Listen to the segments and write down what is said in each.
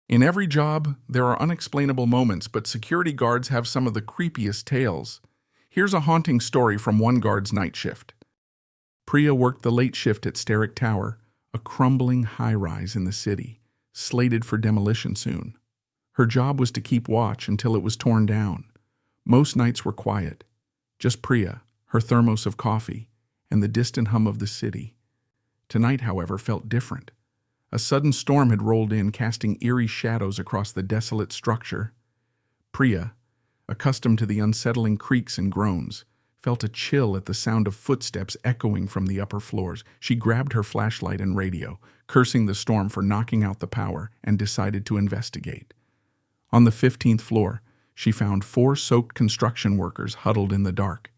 In every job, there are unexplainable moments, but security guards have some of the creepiest tales. Here's a haunting story from one guard's night shift. Priya worked the late shift at Steric Tower, a crumbling high-rise in the city, slated for demolition soon. Her job was to keep watch until it was torn down. Most nights were quiet. Just Priya, her thermos of coffee, and the distant hum of the city. Tonight, however, felt different. A sudden storm had rolled in, casting eerie shadows across the desolate structure. Priya, accustomed to the unsettling creaks and groans, felt a chill at the sound of footsteps echoing from the upper floors. She grabbed her flashlight and radio, cursing the storm for knocking out the power, and decided to investigate. On the 15th floor, she found 4 soaked construction workers huddled in the dark.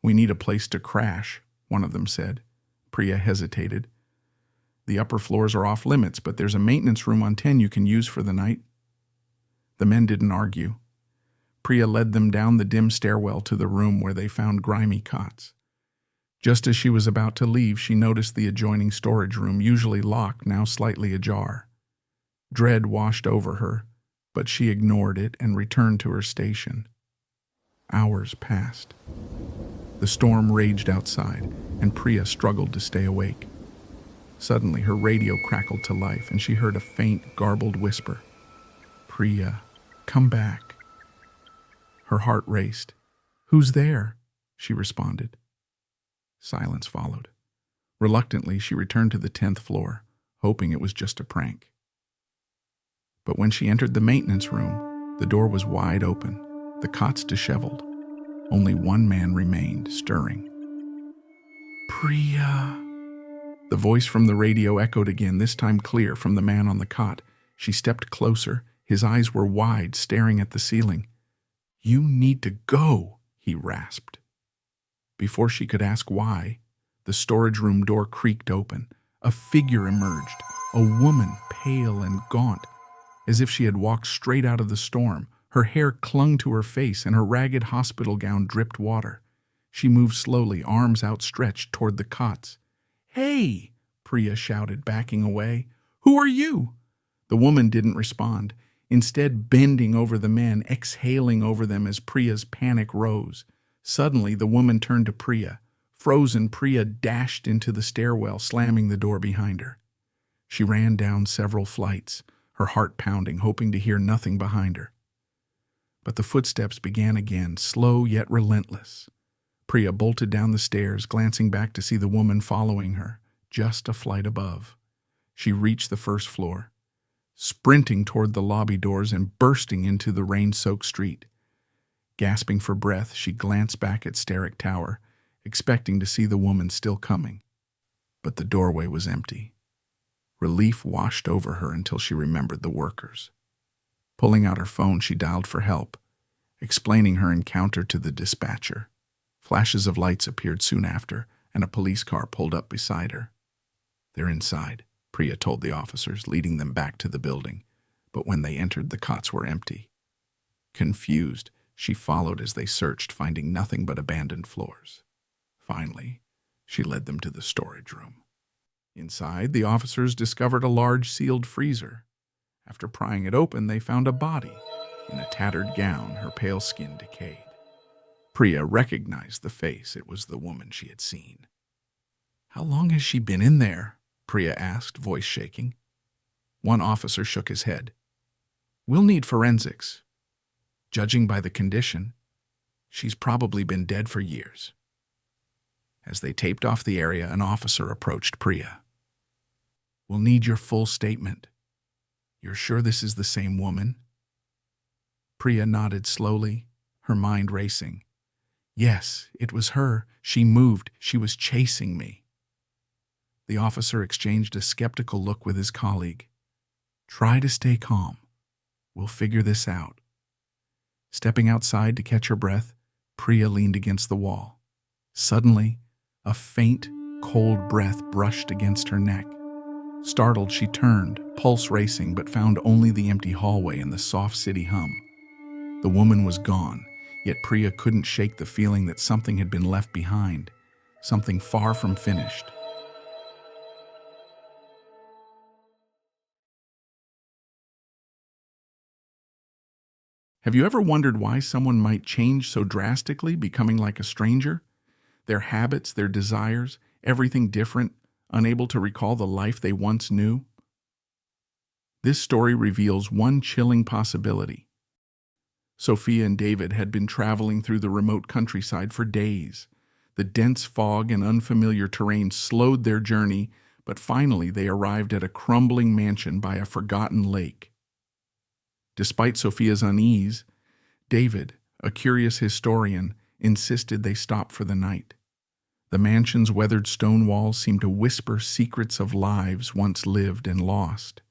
"We need a place to crash," one of them said. Priya hesitated. "The upper floors are off limits, but there's a maintenance room on 10 you can use for the night." The men didn't argue. Priya led them down the dim stairwell to the room where they found grimy cots. Just as she was about to leave, she noticed the adjoining storage room, usually locked, now slightly ajar. Dread washed over her, but she ignored it and returned to her station. Hours passed. The storm raged outside, and Priya struggled to stay awake. Suddenly, her radio crackled to life, and she heard a faint, garbled whisper. "Priya, come back." Her heart raced. "Who's there?" she responded. Silence followed. Reluctantly, she returned to the 10th floor, hoping it was just a prank. But when she entered the maintenance room, the door was wide open, the cots disheveled. Only one man remained, stirring. "Priya." The voice from the radio echoed again, this time clear from the man on the cot. She stepped closer. His eyes were wide, staring at the ceiling. "You need to go," he rasped. Before she could ask why, the storage room door creaked open. A figure emerged, a woman, pale and gaunt, as if she had walked straight out of the storm. Her hair clung to her face, and her ragged hospital gown dripped water. She moved slowly, arms outstretched toward the cots. "Hey!" Priya shouted, backing away. "Who are you?" The woman didn't respond, instead bending over the men, exhaling over them as Priya's panic rose. Suddenly, the woman turned to Priya. Frozen, Priya dashed into the stairwell, slamming the door behind her. She ran down several flights, her heart pounding, hoping to hear nothing behind her. But the footsteps began again, slow yet relentless. Priya bolted down the stairs, glancing back to see the woman following her, just a flight above. She reached the 1st floor, sprinting toward the lobby doors and bursting into the rain-soaked street. Gasping for breath, she glanced back at Steric Tower, expecting to see the woman still coming. But the doorway was empty. Relief washed over her until she remembered the workers. Pulling out her phone, she dialed for help, explaining her encounter to the dispatcher. Flashes of lights appeared soon after, and a police car pulled up beside her. "They're inside," Priya told the officers, leading them back to the building. But when they entered, the cots were empty. Confused, she followed as they searched, finding nothing but abandoned floors. Finally, she led them to the storage room. Inside, the officers discovered a large sealed freezer. After prying it open, they found a body. In a tattered gown, her pale skin decayed. Priya recognized the face. It was the woman she had seen. "How long has she been in there?" Priya asked, voice shaking. One officer shook his head. "We'll need forensics. Judging by the condition, she's probably been dead for years." As they taped off the area, an officer approached Priya. "We'll need your full statement. You're sure this is the same woman?" Priya nodded slowly, her mind racing. "Yes, it was her. She moved. She was chasing me." The officer exchanged a skeptical look with his colleague. "Try to stay calm. We'll figure this out." Stepping outside to catch her breath, Priya leaned against the wall. Suddenly, a faint, cold breath brushed against her neck. Startled, she turned, pulse racing, but found only the empty hallway and the soft city hum. The woman was gone, yet Priya couldn't shake the feeling that something had been left behind, something far from finished. Have you ever wondered why someone might change so drastically, becoming like a stranger? Their habits, their desires, everything different, unable to recall the life they once knew? This story reveals one chilling possibility. Sophia and David had been traveling through the remote countryside for days. The dense fog and unfamiliar terrain slowed their journey, but finally they arrived at a crumbling mansion by a forgotten lake. Despite Sophia's unease, David, a curious historian, insisted they stop for the night. The mansion's weathered stone walls seemed to whisper secrets of lives once lived and lost.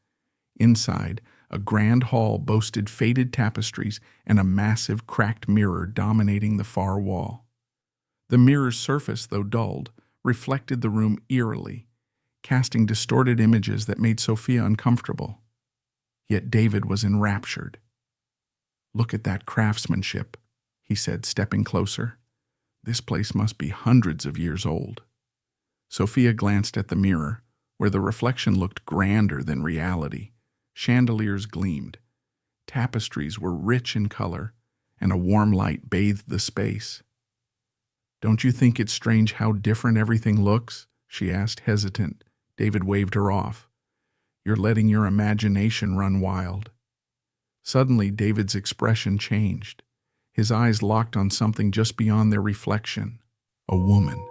Inside, a grand hall boasted faded tapestries and a massive cracked mirror dominating the far wall. The mirror's surface, though dulled, reflected the room eerily, casting distorted images that made Sophia uncomfortable. Yet David was enraptured. "Look at that craftsmanship," he said, stepping closer. "This place must be hundreds of years old." Sophia glanced at the mirror, where the reflection looked grander than reality. Chandeliers gleamed. Tapestries were rich in color, and a warm light bathed the space. "Don't you think it's strange how different everything looks?" she asked, hesitant. David waved her off. "You're letting your imagination run wild." Suddenly, David's expression changed. His eyes locked on something just beyond their reflection. A woman.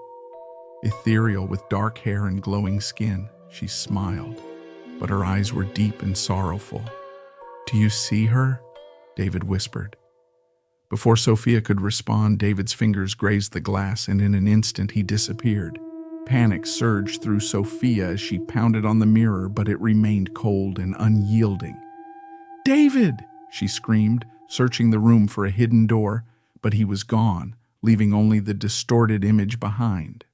Ethereal with dark hair and glowing skin, she smiled, but her eyes were deep and sorrowful. "Do you see her?" David whispered. Before Sophia could respond, David's fingers grazed the glass, and in an instant he disappeared. Panic surged through Sophia as she pounded on the mirror, but it remained cold and unyielding. "David!" she screamed, searching the room for a hidden door, but he was gone, leaving only the distorted image behind.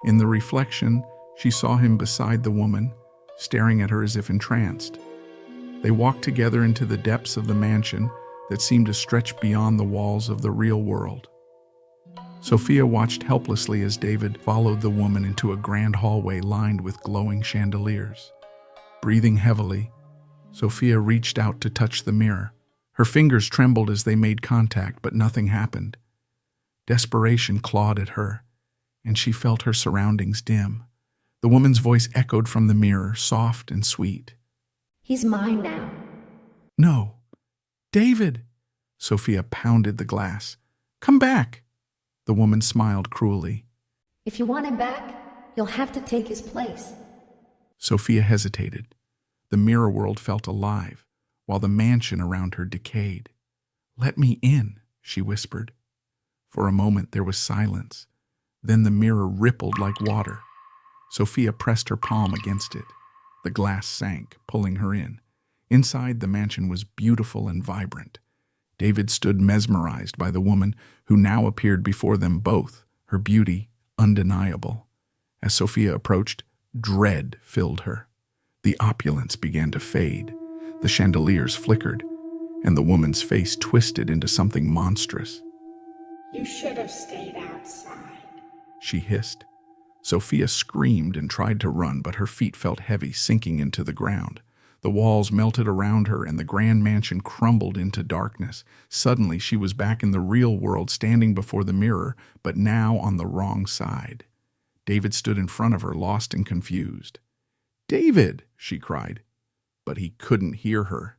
In the reflection, she saw him beside the woman, staring at her as if entranced. They walked together into the depths of the mansion that seemed to stretch beyond the walls of the real world. Sophia watched helplessly as David followed the woman into a grand hallway lined with glowing chandeliers. Breathing heavily, Sophia reached out to touch the mirror. Her fingers trembled as they made contact, but nothing happened. Desperation clawed at her, and she felt her surroundings dim. The woman's voice echoed from the mirror, soft and sweet. "He's mine now." "No. David!" Sophia pounded the glass. "Come back!" The woman smiled cruelly. "If you want him back, you'll have to take his place." Sophia hesitated. The mirror world felt alive, while the mansion around her decayed. "Let me in," she whispered. For a moment there was silence. Then the mirror rippled like water. Sophia pressed her palm against it. The glass sank, pulling her in. Inside, the mansion was beautiful and vibrant. David stood mesmerized by the woman who now appeared before them both, her beauty undeniable. As Sophia approached, dread filled her. The opulence began to fade. The chandeliers flickered, and the woman's face twisted into something monstrous. "You should have stayed outside," she hissed. Sophia screamed and tried to run, but her feet felt heavy, sinking into the ground. The walls melted around her, and the grand mansion crumbled into darkness. Suddenly, she was back in the real world, standing before the mirror, but now on the wrong side. David stood in front of her, lost and confused. "David!" she cried, but he couldn't hear her.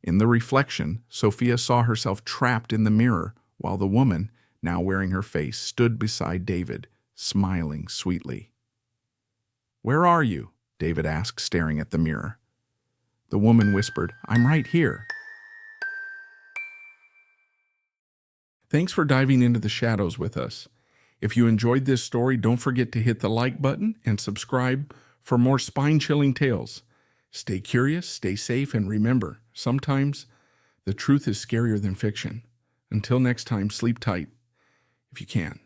In the reflection, Sophia saw herself trapped in the mirror, while the woman, now wearing her face, stood beside David, smiling sweetly. "Where are you?" David asked, staring at the mirror. The woman whispered, "I'm right here." Thanks for diving into the shadows with us. If you enjoyed this story, don't forget to hit the like button and subscribe for more spine-chilling tales. Stay curious, stay safe, and remember, sometimes the truth is scarier than fiction. Until next time, sleep tight if you can.